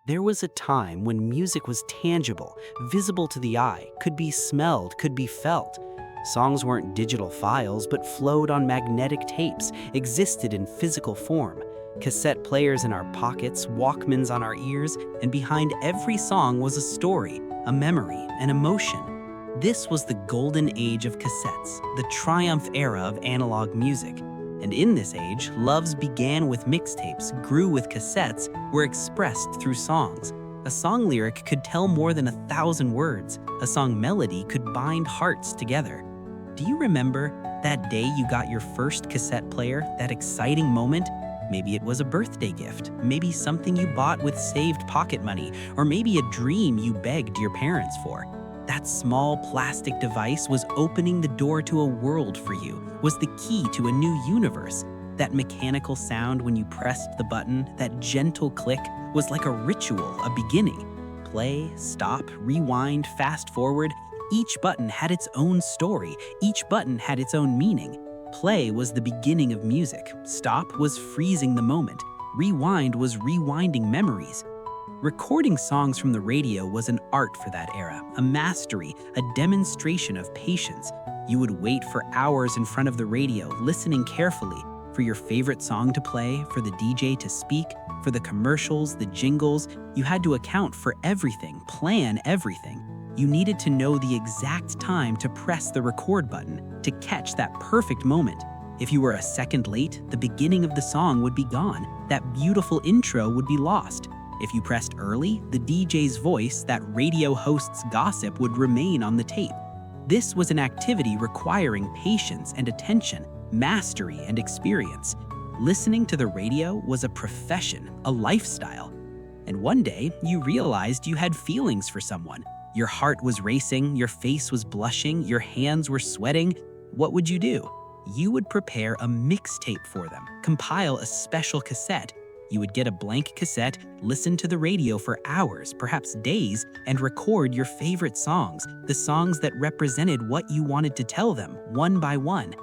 There was a time when music was tangible, visible to the eye, could be smelled, could be felt. Songs weren't digital files, but flowed on magnetic tapes, existed in physical form. Cassette players in our pockets, Walkmans on our ears, and behind every song was a story, a memory, an emotion. This was the golden age of cassettes, the triumph era of analog music. And in this age, loves began with mixtapes, grew with cassettes, were expressed through songs. A song lyric could tell more than 1,000 words. A song melody could bind hearts together. Do you remember that day you got your first cassette player, that exciting moment? Maybe it was a birthday gift, maybe something you bought with saved pocket money, or maybe a dream you begged your parents for. That small plastic device was opening the door to a world for you, was the key to a new universe. That mechanical sound when you pressed the button, that gentle click, was like a ritual, a beginning. Play, stop, rewind, fast forward. Each button had its own story. Each button had its own meaning. Play was the beginning of music. Stop was freezing the moment. Rewind was rewinding memories. Recording songs from the radio was an art for that era, a mastery, a demonstration of patience. You would wait for hours in front of the radio, listening carefully, for your favorite song to play, for the DJ to speak, for the commercials, the jingles. You had to account for everything, plan everything. You needed to know the exact time to press the record button, to catch that perfect moment. If you were a second late, the beginning of the song would be gone. That beautiful intro would be lost. If you pressed early, the DJ's voice, that radio host's gossip, would remain on the tape. This was an activity requiring patience and attention, mastery and experience. Listening to the radio was a profession, a lifestyle. And one day, you realized you had feelings for someone. Your heart was racing, your face was blushing, your hands were sweating. What would you do? You would prepare a mixtape for them, compile a special cassette. You would get a blank cassette, listen to the radio for hours, perhaps days, and record your favorite songs, the songs that represented what you wanted to tell them, one by one.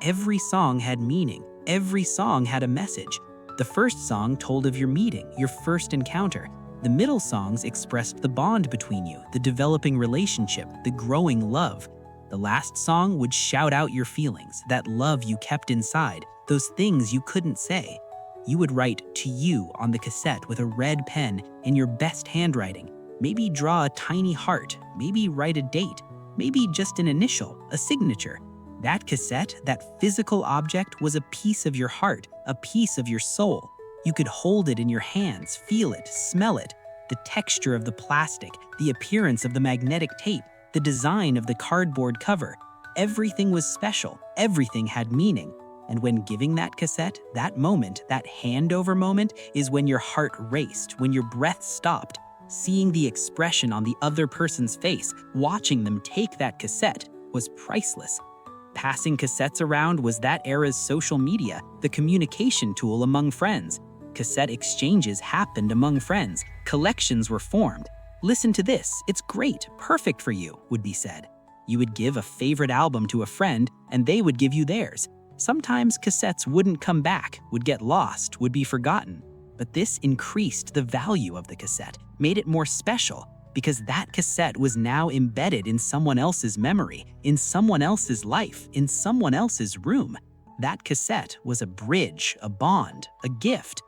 Every song had meaning. Every song had a message. The first song told of your meeting, your first encounter. The middle songs expressed the bond between you, the developing relationship, the growing love. The last song would shout out your feelings, that love you kept inside, those things you couldn't say. You would write "to you" on the cassette with a red pen in your best handwriting. Maybe draw a tiny heart, maybe write a date, maybe just an initial, a signature. That cassette, that physical object, was a piece of your heart, a piece of your soul. You could hold it in your hands, feel it, smell it. The texture of the plastic, the appearance of the magnetic tape, the design of the cardboard cover. Everything was special, everything had meaning. And when giving that cassette, that moment, that handover moment, is when your heart raced, when your breath stopped. Seeing the expression on the other person's face, watching them take that cassette, was priceless. Passing cassettes around was that era's social media, the communication tool among friends. Cassette exchanges happened among friends. Collections were formed. "Listen to this, it's great, perfect for you," would be said. You would give a favorite album to a friend, and they would give you theirs. Sometimes cassettes wouldn't come back, would get lost, would be forgotten. But this increased the value of the cassette, made it more special, because that cassette was now embedded in someone else's memory, in someone else's life, in someone else's room. That cassette was a bridge, a bond, a gift.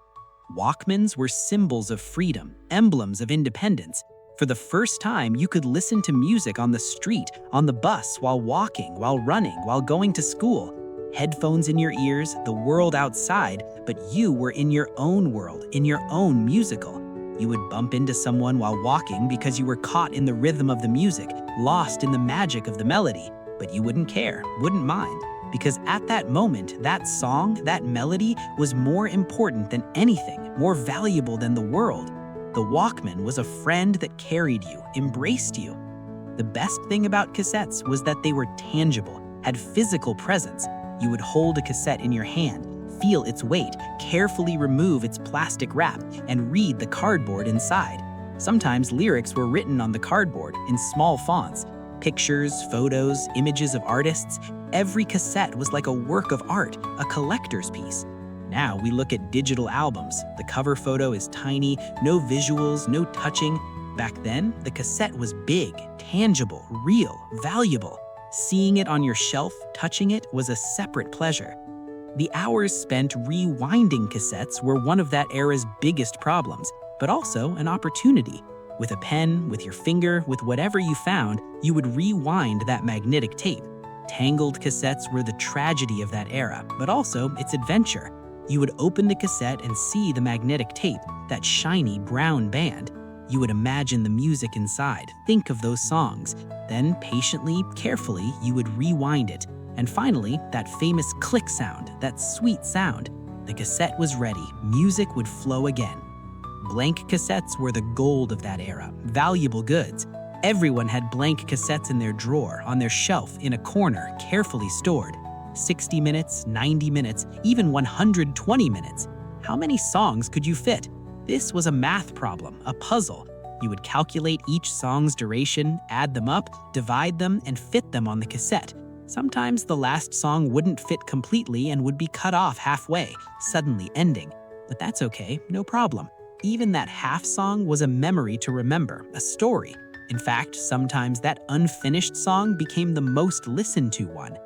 Walkmans were symbols of freedom, emblems of independence. For the first time, you could listen to music on the street, on the bus, while walking, while running, while going to school. Headphones in your ears, the world outside, but you were in your own world, in your own musical. You would bump into someone while walking because you were caught in the rhythm of the music, lost in the magic of the melody, but you wouldn't care, wouldn't mind, because at that moment, that song, that melody was more important than anything, more valuable than the world. The Walkman was a friend that carried you, embraced you. The best thing about cassettes was that they were tangible, had physical presence. You would hold a cassette in your hand, feel its weight, carefully remove its plastic wrap, and read the cardboard inside. Sometimes lyrics were written on the cardboard in small fonts. Pictures, photos, images of artists. Every cassette was like a work of art, a collector's piece. Now we look at digital albums. The cover photo is tiny, no visuals, no touching. Back then, the cassette was big, tangible, real, valuable. Seeing it on your shelf, touching it, was a separate pleasure. The hours spent rewinding cassettes were one of that era's biggest problems, but also an opportunity. With a pen, with your finger, with whatever you found, you would rewind that magnetic tape. Tangled cassettes were the tragedy of that era, but also its adventure. You would open the cassette and see the magnetic tape, that shiny brown band. You would imagine the music inside, think of those songs. Then, patiently, carefully, you would rewind it. And finally, that famous click sound, that sweet sound. The cassette was ready, music would flow again. Blank cassettes were the gold of that era, valuable goods. Everyone had blank cassettes in their drawer, on their shelf, in a corner, carefully stored. 60 minutes, 90 minutes, even 120 minutes. How many songs could you fit? This was a math problem, a puzzle. You would calculate each song's duration, add them up, divide them, and fit them on the cassette. Sometimes the last song wouldn't fit completely and would be cut off halfway, suddenly ending. But that's okay, no problem. Even that half song was a memory to remember, a story. In fact, sometimes that unfinished song became the most listened to one.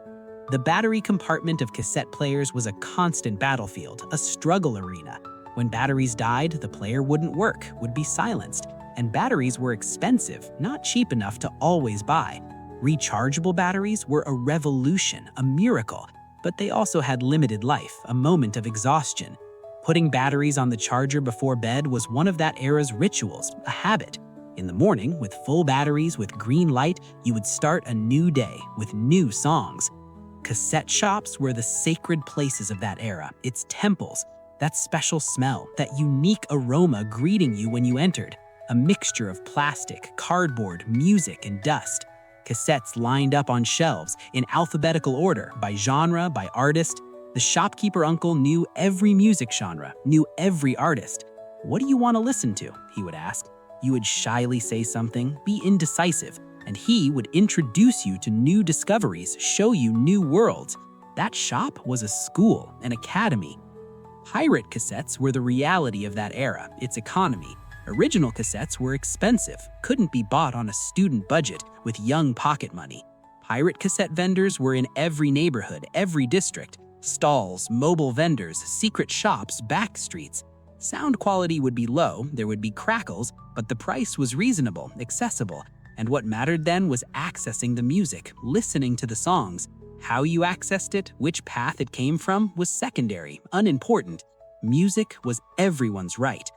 The battery compartment of cassette players was a constant battlefield, a struggle arena. When batteries died, the player wouldn't work, would be silenced. And batteries were expensive, not cheap enough to always buy. Rechargeable batteries were a revolution, a miracle, but they also had limited life, a moment of exhaustion. Putting batteries on the charger before bed was one of that era's rituals, a habit. In the morning, with full batteries, with green light, you would start a new day with new songs. Cassette shops were the sacred places of that era, its temples. That special smell, that unique aroma greeting you when you entered. A mixture of plastic, cardboard, music, and dust. Cassettes lined up on shelves in alphabetical order, by genre, by artist. The shopkeeper uncle knew every music genre, knew every artist. "What do you want to listen to?" he would ask. You would shyly say something, be indecisive, and he would introduce you to new discoveries, show you new worlds. That shop was a school, an academy. Pirate cassettes were the reality of that era, its economy. Original cassettes were expensive, couldn't be bought on a student budget with young pocket money. Pirate cassette vendors were in every neighborhood, every district. Stalls, mobile vendors, secret shops, back streets. Sound quality would be low, there would be crackles, but the price was reasonable, accessible. And what mattered then was accessing the music, listening to the songs. How you accessed it, which path it came from, was secondary, unimportant. Music was everyone's right.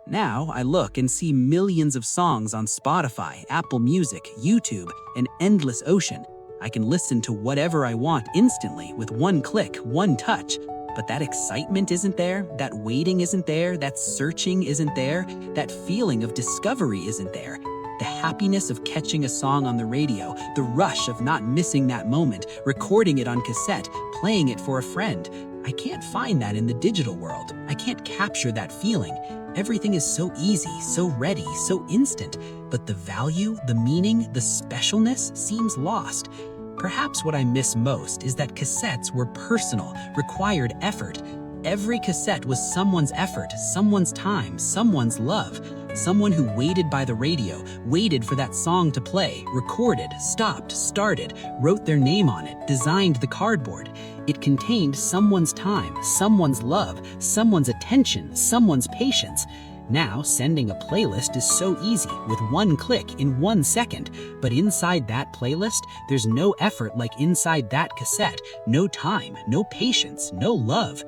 Now I look and see millions of songs on Spotify, Apple Music, YouTube, an endless ocean. I can listen to whatever I want instantly with one click, one touch. But that excitement isn't there, that waiting isn't there, that searching isn't there, that feeling of discovery isn't there. The happiness of catching a song on the radio, the rush of not missing that moment, recording it on cassette, playing it for a friend. I can't find that in the digital world. I can't capture that feeling. Everything is so easy, so ready, so instant. But the value, the meaning, the specialness seems lost. Perhaps what I miss most is that cassettes were personal, required effort. Every cassette was someone's effort, someone's time, someone's love. Someone who waited by the radio, waited for that song to play, recorded, stopped, started, wrote their name on it, designed the cardboard. It contained someone's time, someone's love, someone's attention, someone's patience. Now, sending a playlist is so easy, with one click in 1 second. But inside that playlist, there's no effort like inside that cassette. No time, no patience, no love.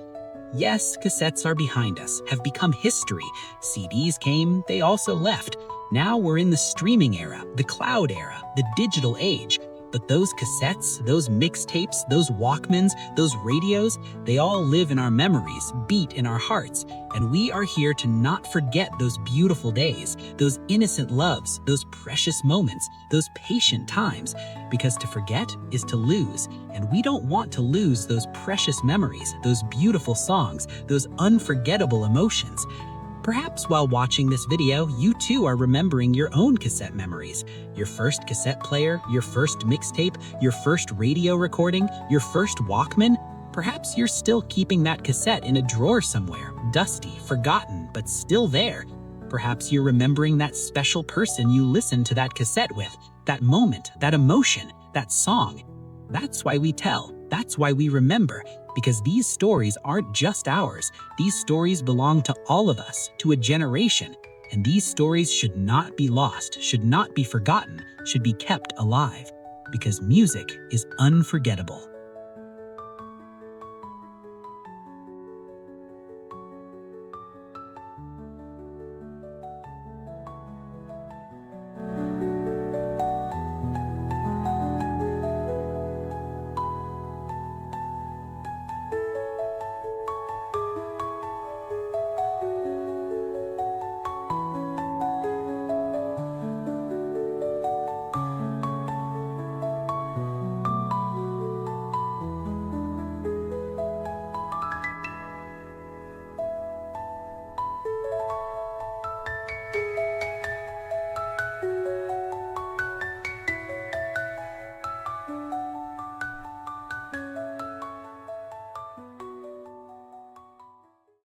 Yes, cassettes are behind us, have become history. CDs came, they also left. Now we're in the streaming era, the cloud era, the digital age. But those cassettes, those mixtapes, those Walkmans, those radios, they all live in our memories, beat in our hearts. And we are here to not forget those beautiful days, those innocent loves, those precious moments, those patient times. Because to forget is to lose. And we don't want to lose those precious memories, those beautiful songs, those unforgettable emotions. Perhaps while watching this video, you too are remembering your own cassette memories. Your first cassette player, your first mixtape, your first radio recording, your first Walkman. Perhaps you're still keeping that cassette in a drawer somewhere, dusty, forgotten, but still there. Perhaps you're remembering that special person you listened to that cassette with, that moment, that emotion, that song. That's why we tell. That's why we remember, because these stories aren't just ours. These stories belong to all of us, to a generation. And these stories should not be lost, should not be forgotten, should be kept alive. Because music is unforgettable.